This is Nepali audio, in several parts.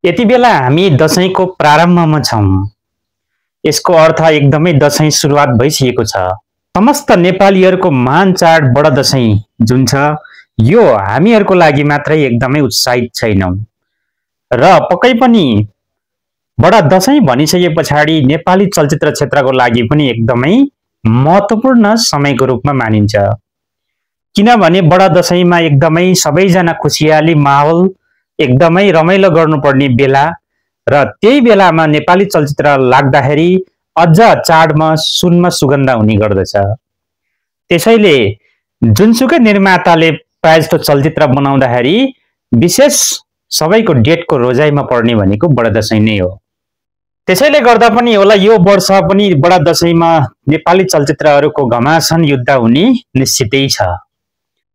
यति बेला हामी दशैंको प्रारम्भमा छौं। यसको अर्थ एकदमै दशैं सुरुवात भइसकेको छ। समस्त नेपालीहरूको महान चाड बडा दशैं जुन छ यो हामीहरूको लागि मात्रै एकदमै उत्साहित छैनौं र पक्कै पनि बडा दशैं भनिसके पछाडि नेपाली चलचित्र क्षेत्रको लागि पनि एकदमै महत्त्वपूर्ण समयको रूपमा मानिन्छ। किनभने बडा दशैंमा एकदमै सबैजना खुसियाली माहौल एकदमै रमाइलो गर्नुपर्ने बेला र त्यही बेलामा नेपाली चलचित्र लाग्दाखेरि अझ चाडमा सुनमा सुगन्ध हुने गर्दछ। त्यसैले जुनसुकै निर्माताले प्रायजस्तो चलचित्र बनाउँदाखेरि विशेष सबैको डेटको रोजाइमा पर्ने भनेको बडा दशैं नै हो। त्यसैले गर्दा पनि होला यो वर्ष पनि बडा दशैंमा नेपाली चलचित्रहरूको घमासान युद्ध हुने निश्चितै छ।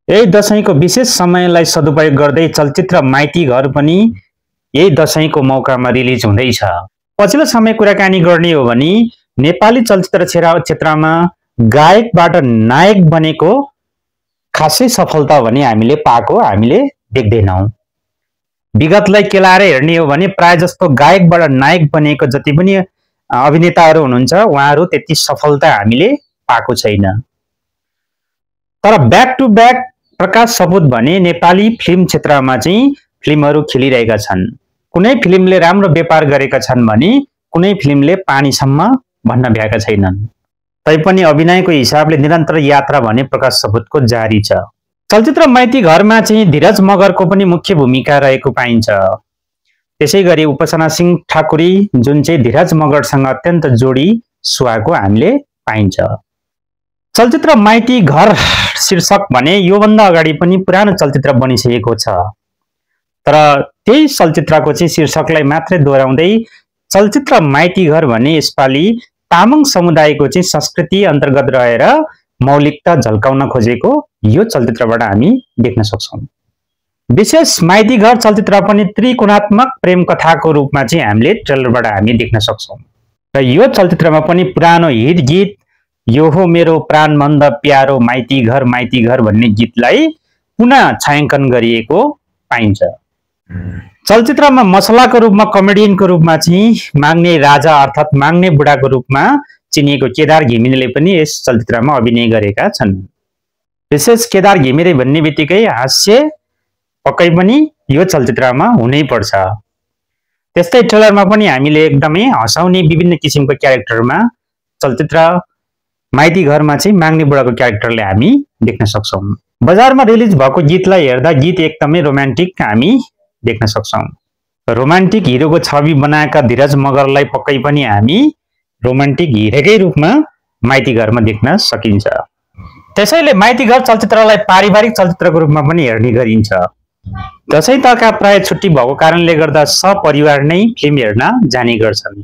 यही दशैंको विशेष समयलाई सदुपयोग गर्दै चलचित्र माइती घर पनि यही दशैंको मौकामा रिलिज हुँदैछ। पछिल्लो समय कुराकानी गर्ने हो भने नेपाली चलचित्र क्षेत्रमा गायकबाट नायक बनेको खासै सफलता भने हामीले देख्दैनौं। विगतलाई केलाएर हेर्ने हो भने प्राय जस्तो गायकबाट नायक बनेको जति पनि अभिनेताहरू हुनुहुन्छ उहाँहरू त्यति सफलता हामीले पाएको छैन। तर ब्याक टु ब्याक प्रकाश सपुत भने नेपाली फिल्म क्षेत्रमा चाहिँ फिल्महरू खेलिरहेका छन्। कुनै फिल्मले राम्रो व्यापार गरेका छन् भने कुनै फिल्मले पानीसम्म भन्न भ्याएका छैनन्। तैपनि अभिनयको हिसाबले निरन्तर यात्रा भने प्रकाश सपुतको जारी छ। चलचित्र माइती घरमा चाहिँ धीरज मगरको पनि मुख्य भूमिका रहेको पाइन्छ। त्यसैगरी उपासना सिंह ठाकुरी जुन चाहिँ धीरज मगरसँग अत्यन्त जोडी सुहाएको हामीले पाइन्छ। चलचित्र माइती घर शीर्षक भने योभन्दा अगाडि पनि पुरानो चलचित्र बनिसकेको छ। तर त्यही चलचित्रको चाहिँ शीर्षकलाई मात्रै दोहोऱ्याउँदै चलचित्र माइती घर भने यसपालि तामाङ समुदायको चाहिँ संस्कृति अन्तर्गत रहेर मौलिकता झल्काउन खोजेको यो चलचित्रबाट हामी देख्न सक्छौं। विशेष माइती घर चलचित्र पनि त्रिकोणात्मक प्रेम कथाको रूपमा चाहिँ हामीले ट्रेलरबाट हामी देख्न सक्छौं र यो चलचित्रमा पनि पुरानो हिट गीत यो हो मेरो प्राणबन्ध प्यारो माइती घर भन्ने गीतलाई पुनः छायाङ्कन गरिएको पाइन्छ। चलचित्रमा मसलाको रूपमा कमेडियनको रूपमा चाहिँ माग्ने राजा अर्थात् माग्ने बुढाको रूपमा चिनिएको केदार घिमिरेले पनि यस चलचित्रमा अभिनय गरेका छन्। विशेष केदार घिमिरे भन्ने बित्तिकै हास्य पक्कै पनि यो चलचित्रमा हुनै पर्छ। त्यस्तै ट्रेलरमा पनि हामीले एकदमै हँसाउने विभिन्न किसिमको क्यारेक्टरमा चलचित्र माइती घरमा चाहिँ माग्ने बुढाको क्यारेक्टरले हामी देख्न सक्छौं। बजारमा रिलिज भएको गीतलाई हेर्दा गीत एकदमै रोमान्टिक हामी देख्न सक्छौं। रोमान्टिक हिरोको छवि बनाएका धीरज मगरलाई पक्कै पनि हामी रोमान्टिक हिरोकै रूपमा माइती घरमा देख्न सकिन्छ। त्यसैले माइती घर चलचित्रलाई पारिवारिक चलचित्रको रूपमा पनि हेर्ने गरिन्छ। दशैं तका प्राय छुट्टी भएको कारणले गर्दा सपरिवार नै फिल्म हेर्न जाने गर्छन्।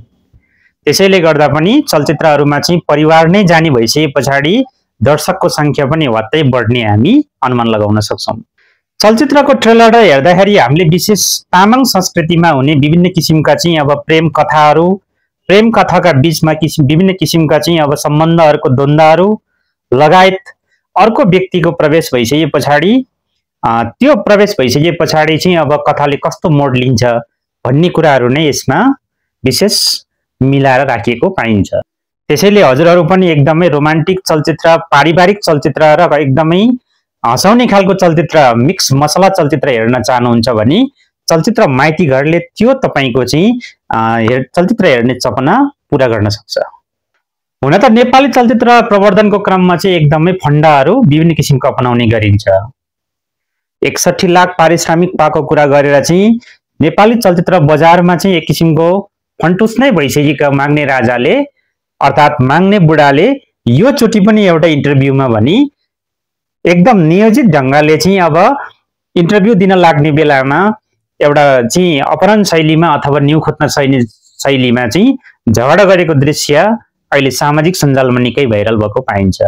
त्यसैले गर्दा पनि चलचित्रहरूमा चाहिँ परिवार नै जाने भइसके पछाडि दर्शकको संख्या पनि वात्तै बढ्ने हामी अनुमान लगाउन सक्छौं। चलचित्रको ट्रेलर हेर्दाखेरि हामीले विशेष तामाङ संस्कृतिमा हुने विभिन्न किसिमका चाहिँ अब प्रेम कथाका बीचमा विभिन्न किसिमका चाहिँ अब सम्बन्धहरूको द्वन्द्वहरू लगायत अर्को व्यक्तिको प्रवेश भइसके पछाडि त्यो प्रवेश भइसके पछाडि चाहिँ अब कथाले कस्तो मोड लिन्छ भन्ने कुराहरू नै यसमा विशेष मिलाएर राखिएको पाइन्छ। त्यसैले हजुरहरू पनि एकदमै रोमान्टिक चलचित्र पारिवारिक चलचित्र र एकदमै हँसाउने खालको चलचित्र मिक्स मसला चलचित्र हेर्न चाहनुहुन्छ भने चलचित्र माइती घरले त्यो तपाईको चाहिँ चलचित्र हेर्ने सपना पूरा गर्न सक्छ। हुन त नेपाली चलचित्र प्रवर्धनको क्रममा चाहिँ एकदमै फन्डाहरू विभिन्न किसिमको अपनाउने गरिन्छ। 61 लाख पारिश्रमिक पाएको कुरा गरेर चाहिँ नेपाली चलचित्र बजारमा चाहिँ एक किसिमको फन्टुस नै भइसकेका माग्ने राजाले अर्थात् माग्ने बुढाले यो चोटि पनि एउटा इन्टरभ्यूमा भनी एकदम नियोजित ढंगले चाहिँ अब इन्टरभ्यू दिन लाग्ने बेलामा एउटा चाहिँ अपहरण शैलीमा अथवा न्यू खोज्न शैलीमा चाहिँ झगडा गरेको दृश्य अहिले सामाजिक सञ्जालमा निकै भाइरल भएको पाइन्छ।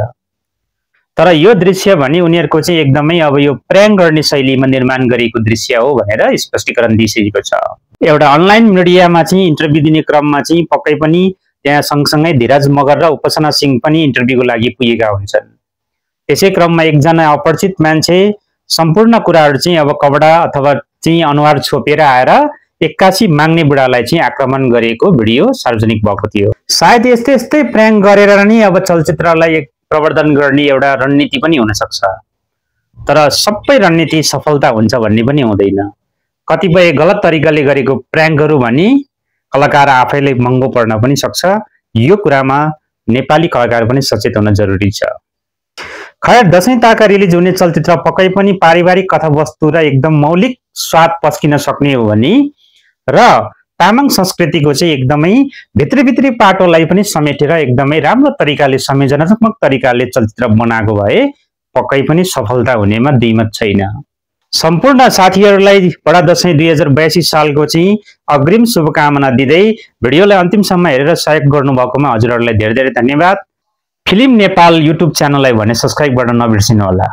तर यो दृश्य भने उनीहरुको चाहिँ एकदमै अब यो प्र्याङ्क गर्ने शैलीमा निर्माण गरेको दृश्य हो भनेर स्पष्टीकरण दिइसकेको छ। एउटा अनलाइन मिडियामा चाहिँ इन्टरभ्यू दिने क्रममा चाहिँ पक्कै पनि त्यहाँ सँगसँगै धीरज मगर र उपासना सिंह पनि इन्टरभ्यूको लागि पुगेका हुन्छन्। त्यसै क्रममा एकजना अपरिचित मान्छे सम्पूर्ण कुराहरु चाहिँ अब कपडा अथवा चाहिँ अनुहार छोपेर आएर एक्कासी माग्ने बुढालाई चाहिँ आक्रमण गरेको भिडियो सार्वजनिक भएको थियो। सायद यस्तै यस्तै प्र्याङ्क गरेर नि अब चलचित्रलाई प्रवर्धन गर्ने एउटा रणनीति पनि हुन सक्छ। तर सबै रणनीति सफलता हुन्छ भन्ने पनि हुँदैन। कतिपय गलत तरिकाले गरेको प्र्याङ्कहरू भनी कलाकार आफैले महँगो पर्न पनि सक्छ। यो कुरामा नेपाली कलाकार पनि सचेत हुन जरुरी छ। खैर दशैं ताका रिलिज हुने चलचित्र पक्कै पनि पारिवारिक कथावस्तु र एकदम मौलिक स्वाद पस्किन सक्ने हो भने र तामाङ संस्कृतिको चाहिँ एकदमै भित्री पाटोलाई पनि समेटेर एकदमै राम्रो तरिकाले संयोजनात्मक तरिकाले चलचित्र बनाएको भए पक्कै पनि सफलता हुनेमा दुई मत छैन। सम्पूर्ण साथीहरूलाई बडा दशैं 2082 सालको चाहिँ अग्रिम शुभकामना दिँदै भिडियोलाई अन्तिमसम्म हेरेर सहयोग गर्नुभएकोमा हजुरहरूलाई धेरै धेरै धन्यवाद। फिल्म नेपाल युट्युब च्यानललाई भने सब्स्क्राइब गर्न नबिर्सिनु होला।